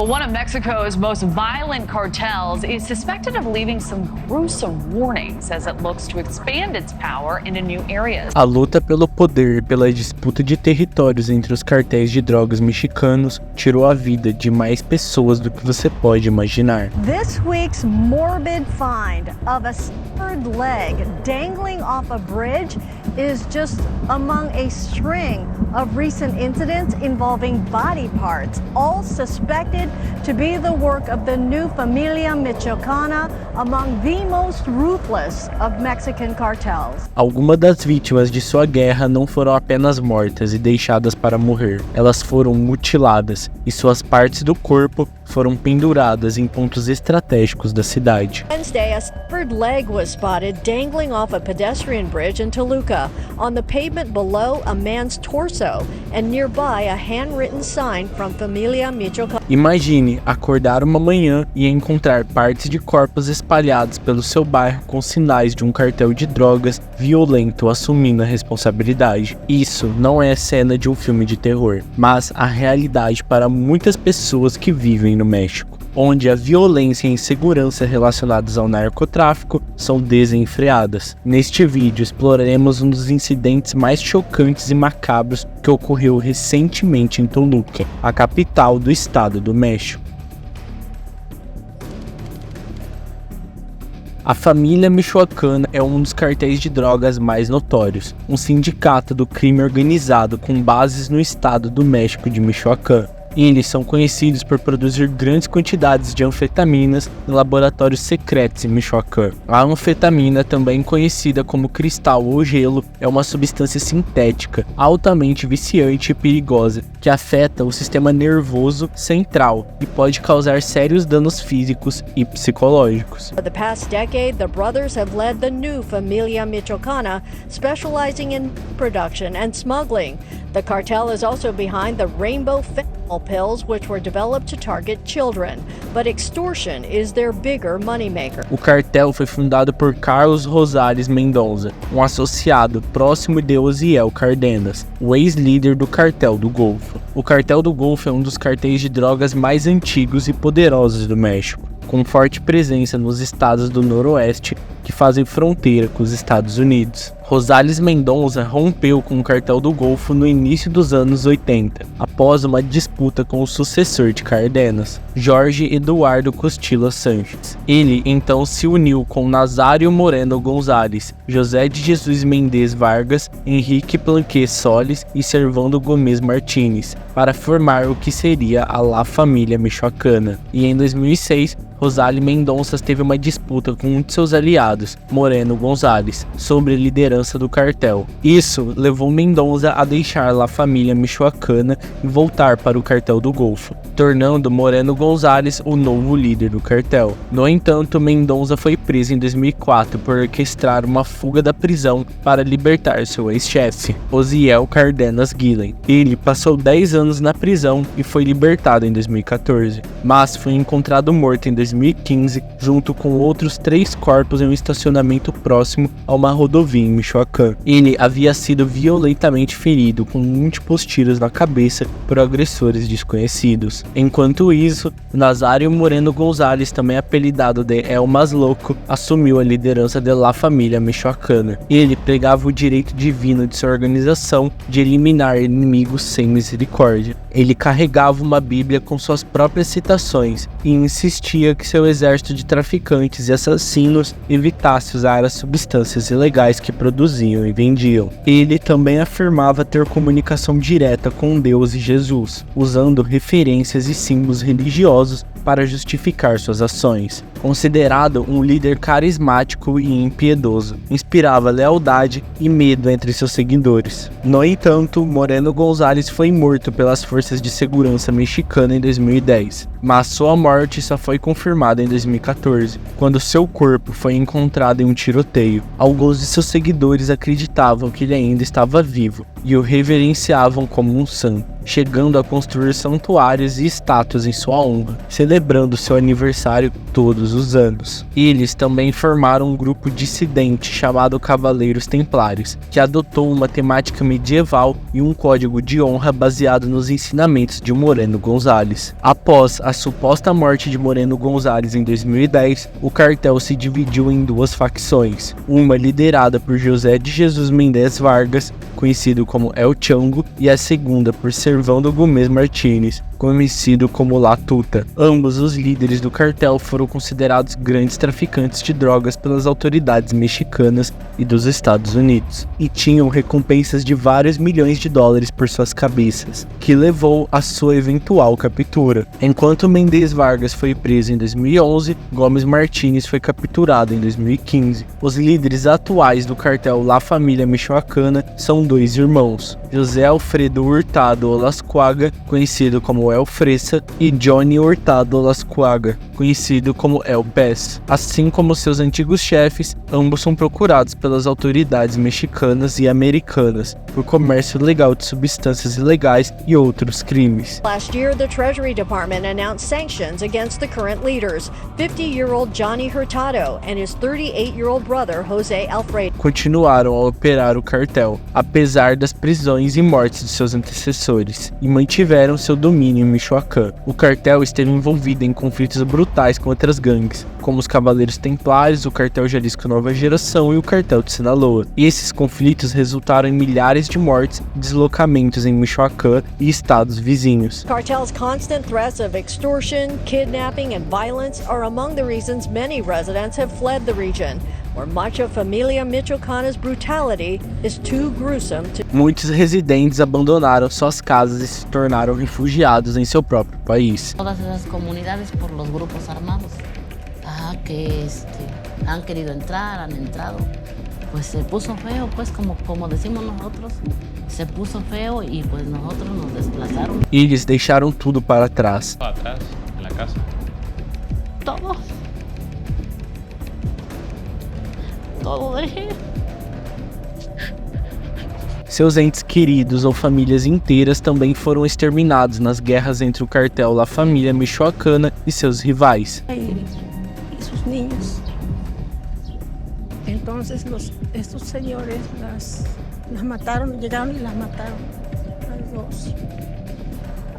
Well, one of Mexico's most violent cartels is suspected of leaving some gruesome warnings as it looks to expand its power into new areas. A luta pelo poder e pela disputa de territórios entre os cartéis de drogas mexicanos tirou a vida de mais pessoas do que você pode imaginar. This week's morbid find of a severed leg dangling off a bridge is just among a string of recent incidents involving body parts, all suspected to be the work of the new Familia Michoacana, among the most ruthless of Mexican cartels. Algumas das vítimas de sua guerra não foram apenas mortas e deixadas para morrer, elas foram mutiladas e suas partes do corpo foram penduradas em pontos estratégicos da cidade. Wednesday, a severed leg was spotted dangling off a pedestrian bridge in Toluca. On the pavement below, a man's torso, and nearby a handwritten sign from Familia Michoacana. Imagine acordar uma manhã e encontrar partes de corpos espalhados pelo seu bairro com sinais de um cartel de drogas violento assumindo a responsabilidade. Isso não é cena de um filme de terror, mas a realidade para muitas pessoas que vivem no México, onde a violência e a insegurança relacionadas ao narcotráfico são desenfreadas. Neste vídeo exploraremos um dos incidentes mais chocantes e macabros que ocorreu recentemente em Toluca, a capital do estado do México. A família Michoacana é um dos cartéis de drogas mais notórios, um sindicato do crime organizado com bases no estado do México de Michoacán. Eles são conhecidos por produzir grandes quantidades de anfetaminas em laboratórios secretos em Michoacán. A anfetamina, também conhecida como cristal ou gelo, é uma substância sintética, altamente viciante e perigosa, que afeta o sistema nervoso central e pode causar sérios danos físicos e psicológicos. For the past decade, the brothers have led the new Familia Michoacana, specializing in production and smuggling. The cartel is also behind the rainbow fentanyl pills, which were developed to target children, but extortion is their bigger moneymaker. O cartel foi fundado por Carlos Rosales Mendonça, um associado próximo de Osiel Cardenas, o ex-líder do Cartel do Golfo. O Cartel do Golfo é um dos cartéis de drogas mais antigos e poderosos do México, com forte presença nos estados do Noroeste que fazem fronteira com os Estados Unidos. Rosales Mendonça rompeu com o Cartel do Golfo no início dos anos 80, após uma disputa com o sucessor de Cardenas, Jorge Eduardo Costilla Sanches. Ele então se uniu com Nazário Moreno González, José de Jesus Mendes Vargas, Henrique Planquet Solis e Servando Gomes Martínez, para formar o que seria a La Família Michoacana. E em 2006, Rosales Mendonça teve uma disputa com um de seus aliados, Moreno González, sobre a liderança do cartel. Isso levou Mendonça a deixar La Família Michoacana e voltar para o Cartel do Golfo, tornando Moreno González o novo líder do cartel. No entanto, Mendonça foi preso em 2004 por orquestrar uma fuga da prisão para libertar seu ex-chefe, Osiel Cardenas Guillen. Ele passou 10 anos na prisão e foi libertado em 2014, mas foi encontrado morto em 2015, junto com outros 3 corpos em um estacionamento próximo a uma rodovia em Michoacán. Ele havia sido violentamente ferido com múltiplos tiros na cabeça por agressores desconhecidos. Enquanto isso, Nazário Moreno González, também apelidado de El Más Loco, assumiu a liderança de La Família Michoacana. Ele pregava o direito divino de sua organização de eliminar inimigos sem misericórdia. Ele carregava uma Bíblia com suas próprias citações e insistia que seu exército de traficantes e assassinos evitasse usar as substâncias ilegais que produziam e vendiam. Ele também afirmava ter comunicação direta com Deus e Jesus, usando referências e símbolos religiosos para justificar suas ações. Considerado um líder carismático e impiedoso, inspirava lealdade e medo entre seus seguidores. No entanto, Moreno González foi morto pelas forças de segurança mexicana em 2010, mas sua morte só foi confirmada em 2014, quando seu corpo foi encontrado em um tiroteio. Alguns de seus seguidores acreditavam que ele ainda estava vivo, e o reverenciavam como um santo, chegando a construir santuários e estátuas em sua honra, celebrando seu aniversário todos os anos. Eles também formaram um grupo dissidente chamado Cavaleiros Templários, que adotou uma temática medieval e um código de honra baseado nos ensinamentos de Moreno González. Após a suposta morte de Moreno González em 2010, o cartel se dividiu em duas facções, uma liderada por José de Jesus Mendes Vargas, conhecido como El Chango, e a segunda por Servando Gómez Martínez, conhecido como La Tuta. Ambos os líderes do cartel foram considerados grandes traficantes de drogas pelas autoridades mexicanas e dos Estados Unidos, e tinham recompensas de vários milhões de dólares por suas cabeças, que levou à sua eventual captura. Enquanto Mendes Vargas foi preso em 2011, Gómez Martínez foi capturado em 2015. Os líderes atuais do cartel La Família Michoacana são dois irmãos, José Alfredo Hurtado Olascuaga, conhecido como El Fresa, e Johnny Hurtado Olascuaga, conhecido como El Pez. Assim como seus antigos chefes, ambos são procurados pelas autoridades mexicanas e americanas por comércio legal de substâncias ilegais e outros crimes. Last year, the Treasury Department announced sanctions against the current leaders, 50-year-old Johnny Hurtado and his 38-year-old brother, José Alfredo. Continuaram a operar o cartel, apesar das prisões e mortes de seus antecessores, e mantiveram seu domínio em Michoacán. O cartel esteve envolvido em conflitos brutais com outras gangues, como os Cavaleiros Templários, o Cartel Jalisco Nova Geração e o Cartel de Sinaloa. E esses conflitos resultaram em milhares de mortes e deslocamentos em Michoacán e estados vizinhos. Cartel's constant threats of extortion, kidnapping, and violence are among the reasons many residents have fled the region, where much of Familia Michoacana's brutality is too gruesome to... Muitos residentes abandonaram suas casas e se tornaram refugiados em seu próprio país. Todas esas comunidades por los grupos armados que han querido entrar, han entrado, pues se puso feo, pues como decimos nosotros, se puso feo y pues nosotros nos desplazaron. Eles deixaram tudo para trás. Atrás, en la casa. Todo dejé. Seus entes queridos ou famílias inteiras também foram exterminados nas guerras entre o cartel La Família Michoacana e seus rivais. Y sus niños. Entonces estos señores las mataron, llegaron y las mataron, las dos.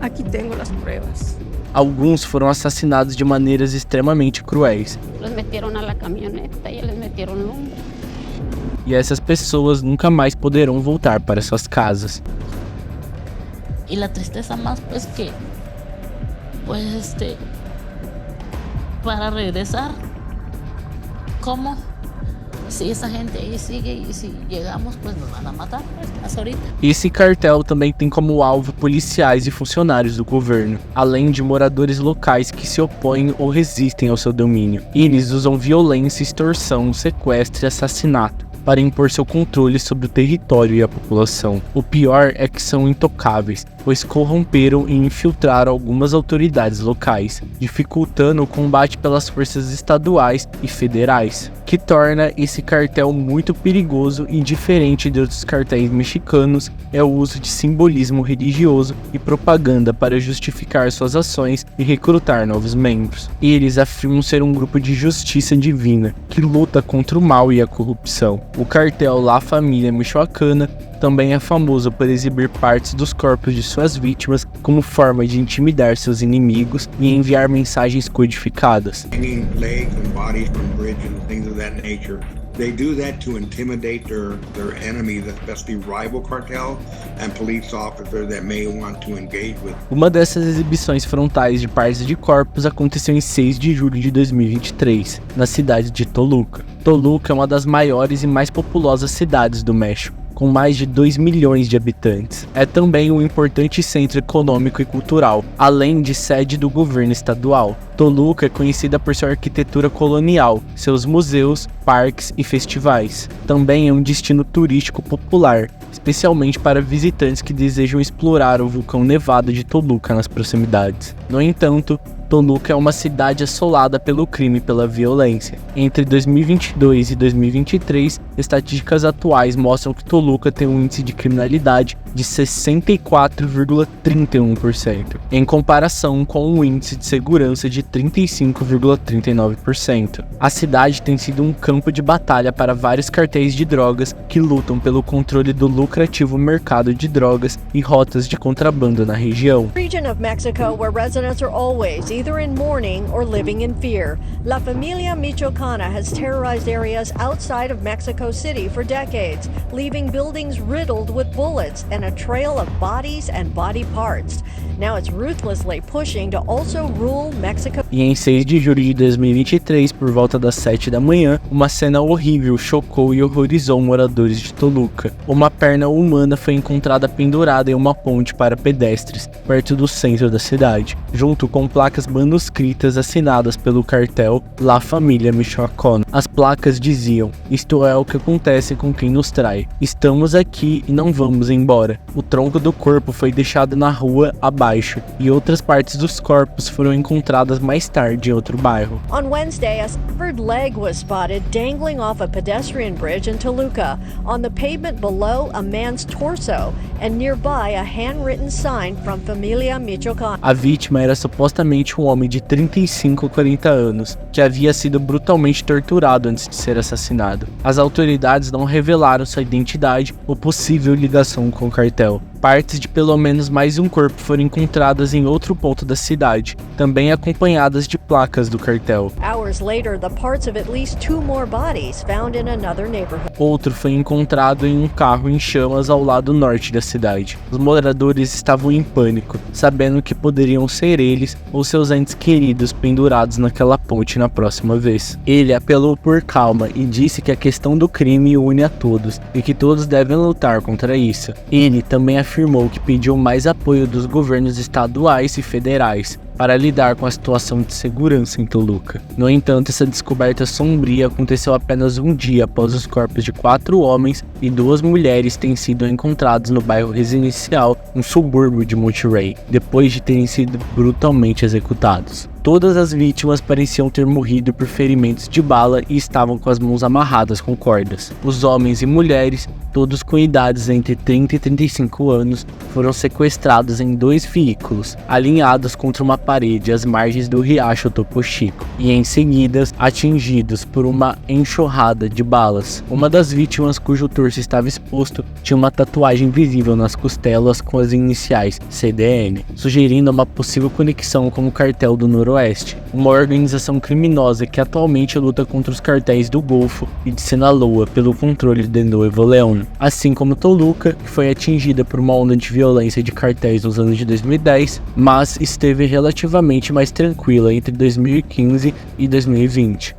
Aquí tengo las pruebas. Alguns foram assassinados de maneiras extremamente cruéis. Los metieron a la camioneta y les metieron lumbre. E essas pessoas nunca mais poderão voltar para suas casas. Y la tristeza más pues que pues para regresar, ¿cómo? Si essa gente aí sigue e se chegamos, pues nos van a matar, pues, ahorita. Esse cartel também tem como alvo policiais e funcionários do governo, além de moradores locais que se opõem ou resistem ao seu domínio. Eles usam violência, extorsão, sequestro e assassinato para impor seu controle sobre o território e a população. O pior é que são intocáveis, pois corromperam e infiltraram algumas autoridades locais, dificultando o combate pelas forças estaduais e federais, que torna esse cartel muito perigoso e diferente de outros cartéis mexicanos é o uso de simbolismo religioso e propaganda para justificar suas ações e recrutar novos membros. Eles afirmam ser um grupo de justiça divina, que luta contra o mal e a corrupção. O cartel La Família Michoacana também é famoso por exibir partes dos corpos de suas vítimas como forma de intimidar seus inimigos e enviar mensagens codificadas. Hanging legs and bodies from bridges and things of that nature. They do that to intimidate their enemies, especially rival cartel and police officers that may want to engage with. Uma dessas exibições frontais de partes de corpos aconteceu em 6 de julho de 2023, na cidade de Toluca. Toluca é uma das maiores e mais populosas cidades do México, com mais de 2 milhões de habitantes. É também um importante centro econômico e cultural, além de sede do governo estadual. Toluca é conhecida por sua arquitetura colonial, seus museus, parques e festivais. Também é um destino turístico popular, especialmente para visitantes que desejam explorar o vulcão nevado de Toluca nas proximidades. No entanto, Toluca é uma cidade assolada pelo crime e pela violência. Entre 2022 e 2023, estatísticas atuais mostram que Toluca tem um índice de criminalidade de 64,31%, em comparação com um índice de segurança de 35,39%. A cidade tem sido um campo de batalha para vários cartéis de drogas que lutam pelo controle do lucrativo mercado de drogas e rotas de contrabando na região. Region of Mexico where residents are always either in mourning or living in fear. La Familia Michoacana has terrorized areas outside of Mexico City for decades, leaving buildings riddled with bullets and a trail of bodies and body parts. Now it's ruthlessly pushing to also rule Mexico. E em 6 de julho de 2023, por volta das 7 da manhã, uma cena horrível chocou e horrorizou moradores de Toluca. Uma perna humana foi encontrada pendurada em uma ponte para pedestres, perto do centro da cidade, junto com placas manuscritas assinadas pelo cartel La Familia Michoacana. As placas diziam: "Isto é o que acontece com quem nos trai. Estamos aqui e não vamos embora." O tronco do corpo foi deixado na rua abaixo e outras partes dos corpos foram encontradas mais tarde em outro bairro. On Wednesday, a severed leg was spotted dangling off a pedestrian bridge in Toluca. On the pavement below, a man's torso, and nearby a handwritten sign from Familia Michoacana. A vítima era supostamente um homem de 35 ou 40 anos, que havia sido brutalmente torturado antes de ser assassinado. As autoridades não revelaram sua identidade ou possível ligação com o cartel. Partes de pelo menos mais um corpo foram encontradas em outro ponto da cidade, também acompanhadas de placas do cartel. Hours later, the parts of at least 2 more bodies found in another neighborhood. Outro foi encontrado em um carro em chamas ao lado norte da cidade. Os moradores estavam em pânico, sabendo que poderiam ser eles ou seus entes queridos pendurados naquela ponte na próxima vez. Ele apelou por calma e disse que a questão do crime une a todos e que todos devem lutar contra isso. Ele também afirmou que pediu mais apoio dos governos estaduais e federais para lidar com a situação de segurança em Toluca. No entanto, essa descoberta sombria aconteceu apenas um dia após os corpos de 4 homens e 2 mulheres terem sido encontrados no bairro residencial, um subúrbio de Monterrey, depois de terem sido brutalmente executados. Todas as vítimas pareciam ter morrido por ferimentos de bala e estavam com as mãos amarradas com cordas. Os homens e mulheres, todos com idades entre 30 e 35 anos, foram sequestrados em 2 veículos, alinhados contra uma parede às margens do riacho Topo Chico, e em seguida atingidos por uma enxurrada de balas. Uma das vítimas, cujo torso estava exposto, tinha uma tatuagem visível nas costelas com as iniciais CDN, sugerindo uma possível conexão com o cartel do Noroeste, uma organização criminosa que atualmente luta contra os cartéis do Golfo e de Sinaloa pelo controle de Nuevo León, assim como Toluca, que foi atingida por uma onda de violência de cartéis nos anos de 2010, mas esteve relativamente mais tranquila entre 2015 e 2020.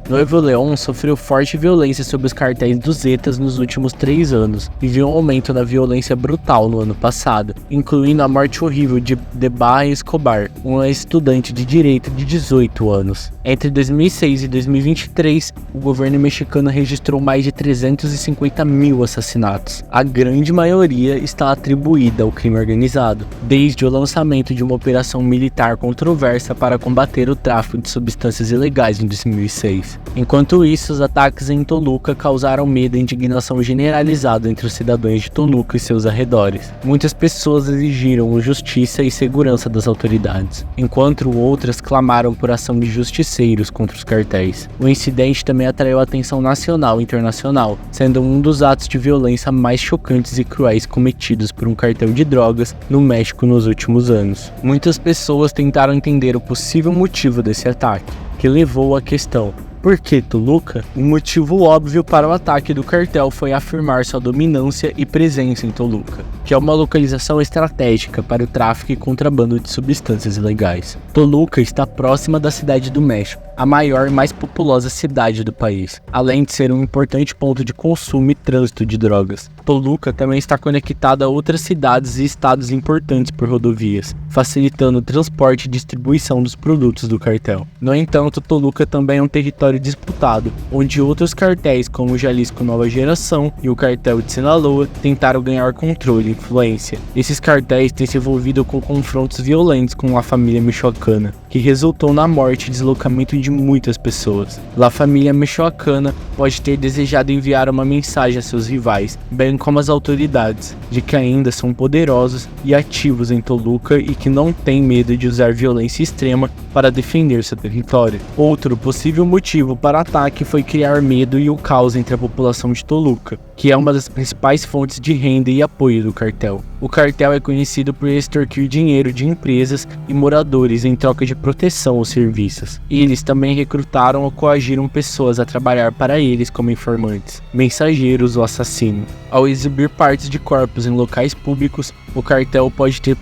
Nuevo León sofreu forte violência sob os cartéis dos Zetas nos últimos 3 anos e viu um aumento na violência brutal no ano passado, incluindo a morte horrível de Debarra Escobar, um estudante de direito de 18 anos. Entre 2006 e 2023, o governo mexicano registrou mais de 350 mil assassinatos. A grande maioria está atribuída ao crime organizado, desde o lançamento de uma operação militar controversa para combater o tráfico de substâncias ilegais em 2006. Enquanto isso, os ataques em Toluca causaram medo e indignação generalizada entre os cidadãos de Toluca e seus arredores. Muitas pessoas exigiram justiça e segurança das autoridades, enquanto outras clamaram por ação de justiceiros contra os cartéis. O incidente também atraiu a atenção nacional e internacional, sendo um dos atos de violência mais chocantes e cruéis cometidos por um cartel de drogas no México nos últimos anos. Muitas pessoas tentaram entender o possível motivo desse ataque, que levou à questão: por que Toluca? Um motivo óbvio para o ataque do cartel foi afirmar sua dominância e presença em Toluca, que é uma localização estratégica para o tráfico e contrabando de substâncias ilegais. Toluca está próxima da Cidade do México, a maior e mais populosa cidade do país, além de ser um importante ponto de consumo e trânsito de drogas. Toluca também está conectada a outras cidades e estados importantes por rodovias, facilitando o transporte e distribuição dos produtos do cartel. No entanto, Toluca também é um território disputado, onde outros cartéis como o Jalisco Nova Geração e o cartel de Sinaloa tentaram ganhar controle e influência. Esses cartéis têm se envolvido com confrontos violentos com a família michoacana, que resultou na morte e deslocamento de muitas pessoas. A família michoacana pode ter desejado enviar uma mensagem a seus rivais, bem como às autoridades, de que ainda são poderosos e ativos em Toluca e que não têm medo de usar violência extrema para defender seu território. Outro possível motivo para o ataque foi criar medo e o caos entre a população de Toluca, que é uma das principais fontes de renda e apoio do cartel. O cartel é conhecido por extorquir dinheiro de empresas e moradores em troca de proteção ou serviços. Eles também recrutaram ou coagiram pessoas a trabalhar para eles como informantes, mensageiros ou assassinos. Ao exibir partes de corpos em locais públicos, o cartel pode ter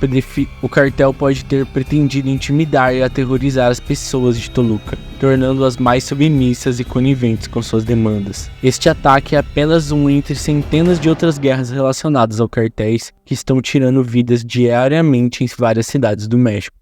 pretendido intimidar e aterrorizar as pessoas de Toluca, tornando-as mais submissas e coniventes com suas demandas. Este ataque é apenas um entre centenas de outras guerras relacionadas ao cartéis que estão tirando vidas diariamente em várias cidades do México.